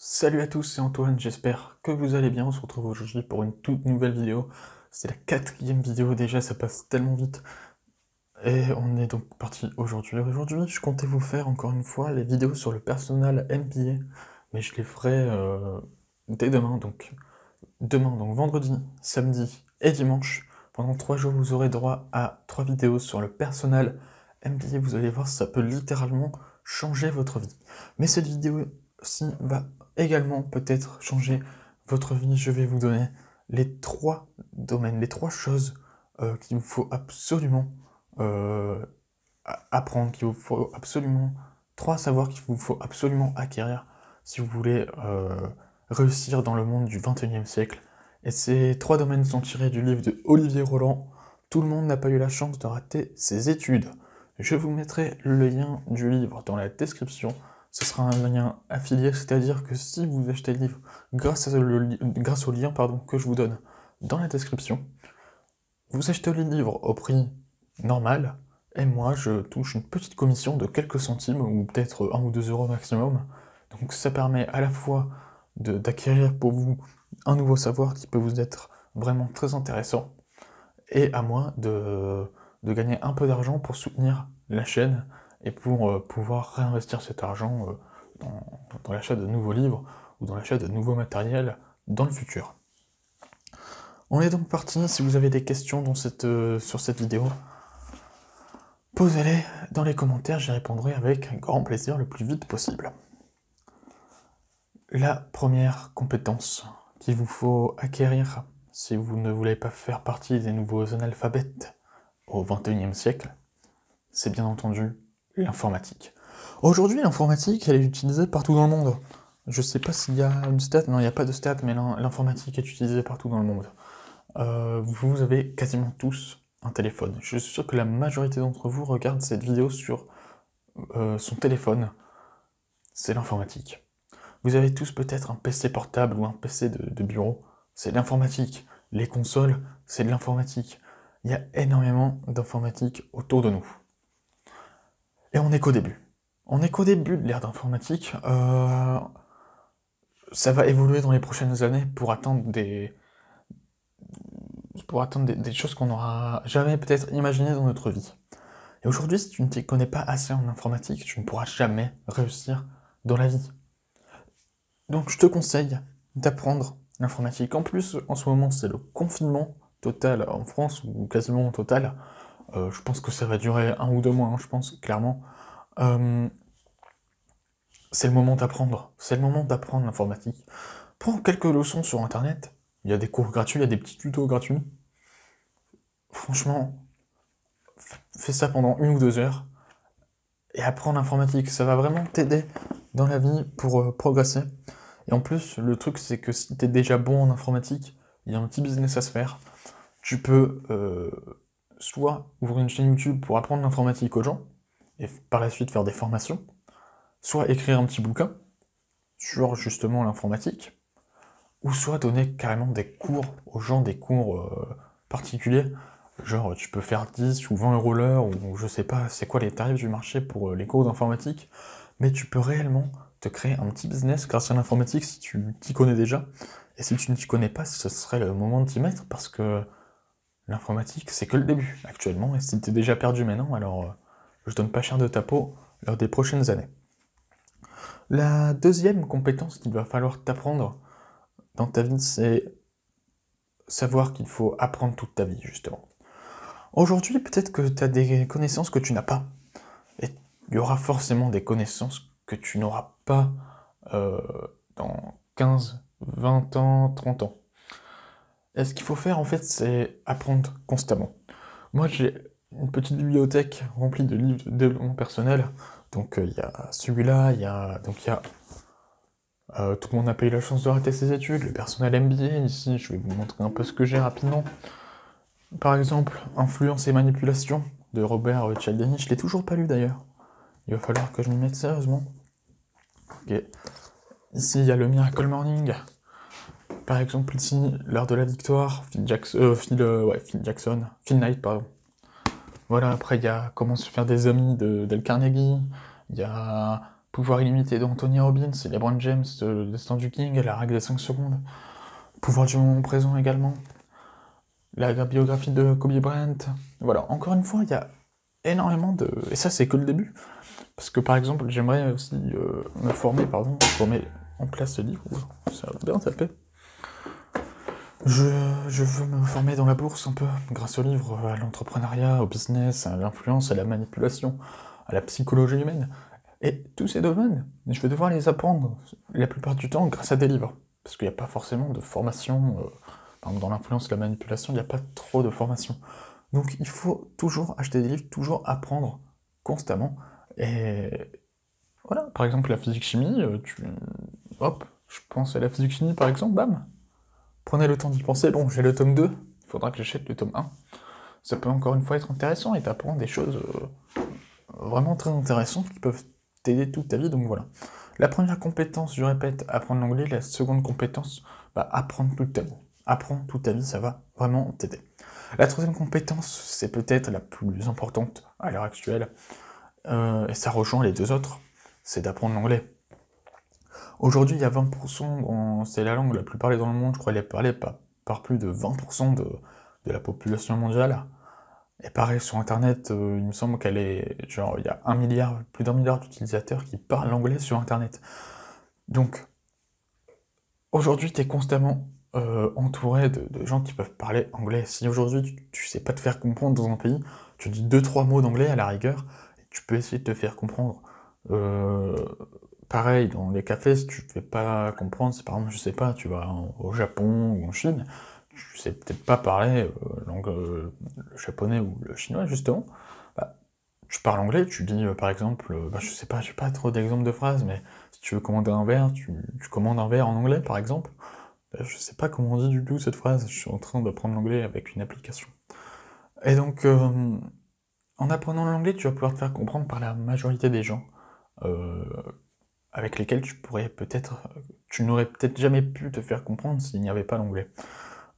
Salut à tous, c'est Antoine, j'espère que vous allez bien. On se retrouve aujourd'hui pour une toute nouvelle vidéo. C'est la 4e vidéo déjà, ça passe tellement vite. Et on est donc parti aujourd'hui. Aujourd'hui, je comptais vous faire encore une fois les vidéos sur le personnel MBA, mais je les ferai dès demain, donc vendredi, samedi et dimanche. Pendant 3 jours, vous aurez droit à 3 vidéos sur le personnel MBA. Vous allez voir, ça peut littéralement changer votre vie. Mais cette vidéo-ci va également peut-être changer votre vie. Je vais vous donner les 3 domaines, les 3 choses qu'il vous faut absolument apprendre, qu'il vous faut absolument, 3 savoirs qu'il vous faut absolument acquérir si vous voulez réussir dans le monde du 21e siècle. Et ces 3 domaines sont tirés du livre de Olivier Roland. Tout le monde n'a pas eu la chance de rater ses études. Je vous mettrai le lien du livre dans la description. Ce sera un lien affilié, c'est-à-dire que si vous achetez le livre grâce au lien que je vous donne dans la description, vous achetez le livre au prix normal, et moi je touche une petite commission de quelques centimes, ou peut-être 1 ou 2 euros maximum. Donc ça permet à la fois d'acquérir pour vous un nouveau savoir qui peut vous être vraiment très intéressant, et à moi de gagner un peu d'argent pour soutenir la chaîne, et pour pouvoir réinvestir cet argent dans l'achat de nouveaux livres, ou dans l'achat de nouveaux matériels dans le futur. On est donc parti. Si vous avez des questions sur cette vidéo, posez-les dans les commentaires, j'y répondrai avec grand plaisir le plus vite possible. La première compétence qu'il vous faut acquérir si vous ne voulez pas faire partie des nouveaux analphabètes au XXIe siècle, c'est bien entendu l'informatique. Aujourd'hui, l'informatique, elle est utilisée partout dans le monde. Je sais pas s'il y a une stat, non, il n'y a pas de stat, mais l'informatique est utilisée partout dans le monde. Vous avez quasiment tous un téléphone. Je suis sûr que la majorité d'entre vous regardent cette vidéo sur son téléphone. C'est l'informatique. Vous avez tous peut-être un PC portable ou un PC de bureau. C'est de l'informatique. Les consoles, c'est de l'informatique. Il y a énormément d'informatique autour de nous. Et on n'est qu'au début. On n'est qu'au début de l'ère d'informatique. Ça va évoluer dans les prochaines années pour atteindre des choses qu'on n'aura jamais peut-être imaginées dans notre vie. Et aujourd'hui, si tu ne t'y connais pas assez en informatique, tu ne pourras jamais réussir dans la vie. Donc je te conseille d'apprendre l'informatique. En plus, en ce moment, c'est le confinement total en France, ou quasiment total. Je pense que ça va durer 1 ou 2 mois, hein, je pense, clairement. C'est le moment d'apprendre. C'est le moment d'apprendre l'informatique. Prends quelques leçons sur Internet. Il y a des cours gratuits, il y a des petits tutos gratuits. Franchement, fais ça pendant 1 ou 2 heures. Et apprends l'informatique. Ça va vraiment t'aider dans la vie pour progresser. Et en plus, le truc, c'est que si t'es déjà bon en informatique, il y a un petit business à se faire. Tu peux soit ouvrir une chaîne YouTube pour apprendre l'informatique aux gens, et par la suite faire des formations, soit écrire un petit bouquin sur justement l'informatique, ou soit donner carrément des cours aux gens, des cours particuliers. Genre, tu peux faire 10 ou 20 euros l'heure, ou je sais pas c'est quoi les tarifs du marché pour les cours d'informatique, mais tu peux réellement te créer un petit business grâce à l'informatique si tu t'y connais déjà. Et si tu ne t'y connais pas, ce serait le moment de t'y mettre, parce que l'informatique, c'est que le début actuellement, et si t'es déjà perdu maintenant, alors je donne pas cher de ta peau lors des prochaines années. La deuxième compétence qu'il va falloir t'apprendre dans ta vie, c'est savoir qu'il faut apprendre toute ta vie, justement. Aujourd'hui, peut-être que tu as des connaissances que tu n'as pas, et il y aura forcément des connaissances que tu n'auras pas dans 15, 20 ans, 30 ans. Et ce qu'il faut faire, en fait, c'est apprendre constamment. Moi, j'ai une petite bibliothèque remplie de livres de développement personnel. Donc, il y a celui-là, il y a tout le monde n'a pas eu la chance de rater ses études, le personnel MBA. Ici, je vais vous montrer un peu ce que j'ai rapidement. Par exemple, Influence et manipulation de Robert Cialdini. Je l'ai toujours pas lu d'ailleurs. Il va falloir que je m'y mette sérieusement. Ok. Ici, il y a le Miracle Morning. Par exemple, ici, l'heure de la victoire, Phil Knight, pardon. Voilà, après, il y a Comment se faire des amis de Dale Carnegie. Il y a pouvoir illimité d'Anthony Robbins, et LeBron James, le destin du King, la règle des 5 secondes, pouvoir du moment présent également, la biographie de Kobe Bryant. Voilà, encore une fois, il y a énormément de... Et ça, c'est que le début. Parce que par exemple, j'aimerais aussi me former, pour mettre en place ce livre, ça va bien taper. Je veux me former dans la bourse un peu, grâce au livre, à l'entrepreneuriat, au business, à l'influence, à la manipulation, à la psychologie humaine. Et tous ces domaines, je vais devoir les apprendre la plupart du temps grâce à des livres. Parce qu'il n'y a pas forcément de formation, par exemple dans l'influence et la manipulation, il n'y a pas trop de formation. Donc il faut toujours acheter des livres, toujours apprendre constamment. Et voilà, par exemple la physique-chimie, hop, je pense à la physique-chimie par exemple, bam, prenez le temps d'y penser. Bon, j'ai le tome 2, il faudra que j'achète le tome 1. Ça peut encore une fois être intéressant et t'apprends des choses vraiment très intéressantes qui peuvent t'aider toute ta vie, donc voilà. La première compétence, je répète, apprendre l'anglais. La seconde compétence, apprendre toute ta vie. Apprendre toute ta vie, ça va vraiment t'aider. La troisième compétence, c'est peut-être la plus importante à l'heure actuelle, et ça rejoint les deux autres, c'est d'apprendre l'anglais. Aujourd'hui, il y a 20%, c'est la langue la plus parlée dans le monde, je crois qu'elle est parlée par plus de 20% de la population mondiale. Et pareil, sur Internet, il me semble qu'elle est... Genre, il y a plus d'1 milliard d'utilisateurs qui parlent l'anglais sur Internet. Donc, aujourd'hui, tu es constamment entouré de gens qui peuvent parler anglais. Si aujourd'hui, tu sais pas te faire comprendre dans un pays, tu dis 2-3 mots d'anglais à la rigueur, et tu peux essayer de te faire comprendre. Pareil, dans les cafés, si tu te fais pas comprendre, si par exemple, je sais pas, tu vas au Japon ou en Chine, tu sais peut-être pas parler le japonais ou le chinois, justement, tu parles anglais, tu dis par exemple, je sais pas, j'ai pas trop d'exemples de phrases, mais si tu veux commander un verre, tu commandes un verre en anglais, par exemple. Je sais pas comment on dit du tout cette phrase, je suis en train d'apprendre l'anglais avec une application. Et donc, en apprenant l'anglais, tu vas pouvoir te faire comprendre par la majorité des gens, avec lesquels tu n'aurais peut-être jamais pu te faire comprendre s'il n'y avait pas l'anglais.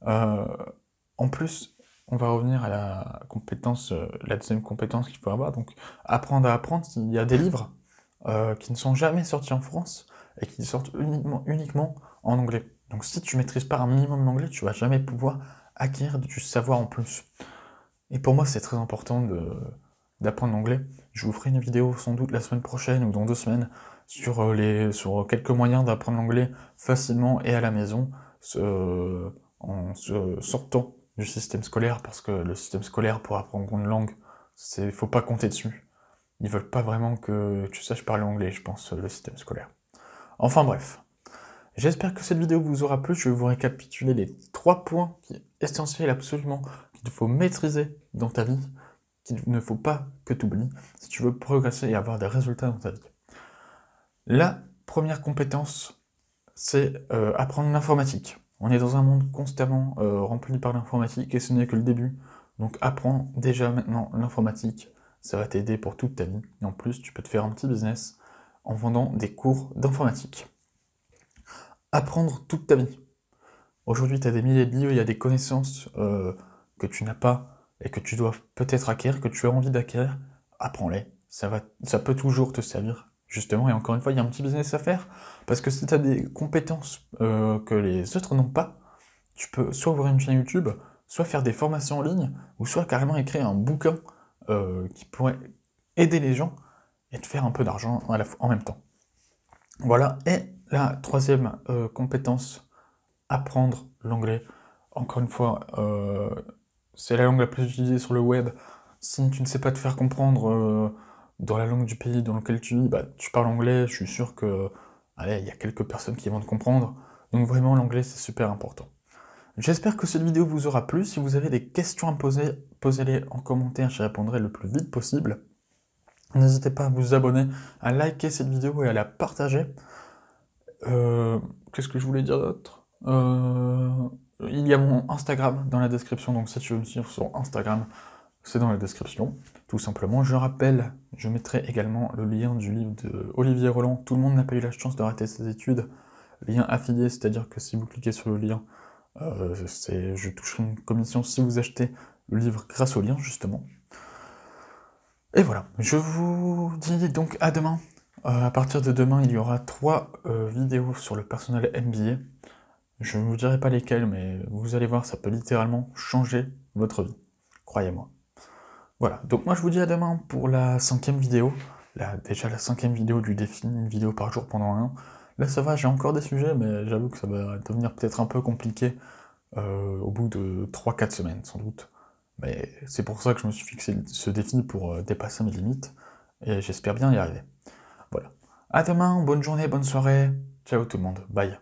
En plus, on va revenir à la deuxième compétence qu'il faut avoir, donc apprendre à apprendre. Il y a des livres qui ne sont jamais sortis en France et qui sortent uniquement en anglais. Donc si tu maîtrises pas un minimum l'anglais, tu vas jamais pouvoir acquérir du savoir en plus. Et pour moi, c'est très important d'apprendre l'anglais. Je vous ferai une vidéo sans doute la semaine prochaine ou dans 2 semaines sur quelques moyens d'apprendre l'anglais facilement et à la maison, en se sortant du système scolaire, parce que le système scolaire, pour apprendre une langue, faut pas compter dessus. Ils veulent pas vraiment que tu saches parler anglais, je pense, le système scolaire. Enfin bref. J'espère que cette vidéo vous aura plu. Je vais vous récapituler les 3 points essentiels absolument qu'il faut maîtriser dans ta vie, qu'il ne faut pas que tu oublies si tu veux progresser et avoir des résultats dans ta vie. La première compétence, c'est apprendre l'informatique. On est dans un monde constamment rempli par l'informatique et ce n'est que le début. Donc apprends déjà maintenant l'informatique, ça va t'aider pour toute ta vie. Et en plus, tu peux te faire un petit business en vendant des cours d'informatique. Apprendre toute ta vie. Aujourd'hui, tu as des milliers de livres, il y a des connaissances que tu n'as pas et que tu dois peut-être acquérir, que tu as envie d'acquérir. Apprends-les. Ça peut toujours te servir, justement. Et encore une fois, il y a un petit business à faire. Parce que si tu as des compétences que les autres n'ont pas, tu peux soit ouvrir une chaîne YouTube, soit faire des formations en ligne, ou soit carrément écrire un bouquin qui pourrait aider les gens et te faire un peu d'argent en même temps. Voilà. Et la troisième compétence, apprendre l'anglais. Encore une fois, c'est la langue la plus utilisée sur le web. Si tu ne sais pas te faire comprendre dans la langue du pays dans lequel tu vis, tu parles anglais, je suis sûr que il y a quelques personnes qui vont te comprendre. Donc vraiment, l'anglais, c'est super important. J'espère que cette vidéo vous aura plu. Si vous avez des questions à poser, posez-les en commentaire, j'y répondrai le plus vite possible. N'hésitez pas à vous abonner, à liker cette vidéo et à la partager. Qu'est-ce que je voulais dire d'autre ? Il y a mon Instagram dans la description, donc si tu veux me suivre sur Instagram, c'est dans la description, tout simplement. Je rappelle, je mettrai également le lien du livre de Olivier Roland, Tout le monde n'a pas eu la chance de rater ses études, lien affilié, c'est-à-dire que si vous cliquez sur le lien, je toucherai une commission si vous achetez le livre grâce au lien, justement. Et voilà, je vous dis donc à demain. À partir de demain, il y aura 3 vidéos sur le personnel MBA. Je ne vous dirai pas lesquelles, mais vous allez voir, ça peut littéralement changer votre vie. Croyez-moi. Voilà, donc moi je vous dis à demain pour la 5e vidéo. Là, déjà la 5e vidéo du défi, une vidéo par jour pendant un an. Là ça va, j'ai encore des sujets, mais j'avoue que ça va devenir peut-être un peu compliqué au bout de 3-4 semaines sans doute. Mais c'est pour ça que je me suis fixé ce défi pour dépasser mes limites, et j'espère bien y arriver. Voilà. À demain, bonne journée, bonne soirée, ciao tout le monde, bye.